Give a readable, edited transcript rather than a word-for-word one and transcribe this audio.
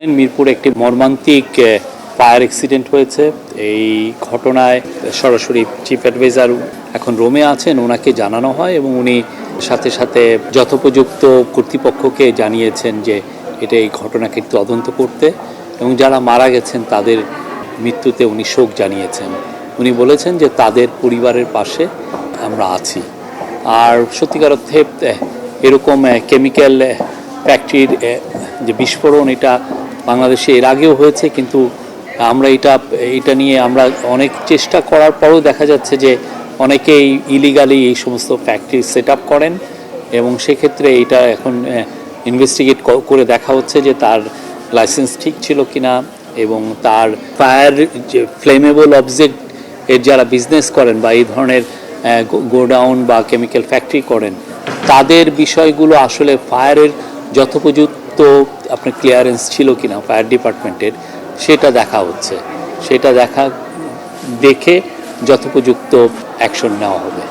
মিরপুরে একটি মর্মান্তিক ফায়ার অ্যাক্সিডেন্ট হয়েছে। এই ঘটনায় সরাসরি চিফ অ্যাডভাইজার এখন রোমে আছেন, ওনাকে জানানো হয় এবং উনি সাথে সাথে যথোপযুক্ত কর্তৃপক্ষকে জানিয়েছেন যে এই ঘটনাকে তদন্ত করতে, এবং যারা মারা গেছেন তাদের মৃত্যুতে উনি শোক জানিয়েছেন। উনি বলেছেন যে তাদের পরিবারের পাশে আমরা আছি। আর সত্যিকার অর্থে এরকম কেমিক্যাল ফ্যাক্টরির যে বিস্ফোরণ, এটা বাংলাদেশে এর আগেও হয়েছে, কিন্তু আমরা এটা নিয়ে আমরা অনেক চেষ্টা করার পরও দেখা যাচ্ছে যে অনেকেই ইলিগালি এই সমস্ত ফ্যাক্টরি সেট আপ করেন, এবং সেক্ষেত্রে এটা এখন ইনভেস্টিগেট করে দেখা হচ্ছে যে তার লাইসেন্স ঠিক ছিল কিনা, এবং তার ফায়ার যে ফ্লেমেবল অবজেক্ট এর যারা বিজনেস করেন বা এই ধরনের গোডাউন বা কেমিক্যাল ফ্যাক্টরি করেন, তাদের বিষয়গুলো আসলে ফায়ারের যথোপযুক্ত আপনার ক্লিয়ারেন্স ছিল কিনা ফায়ার ডিপার্টমেন্টের, সেটা দেখা হচ্ছে। সেটা দেখে যথোপযুক্ত অ্যাকশন নেওয়া হবে।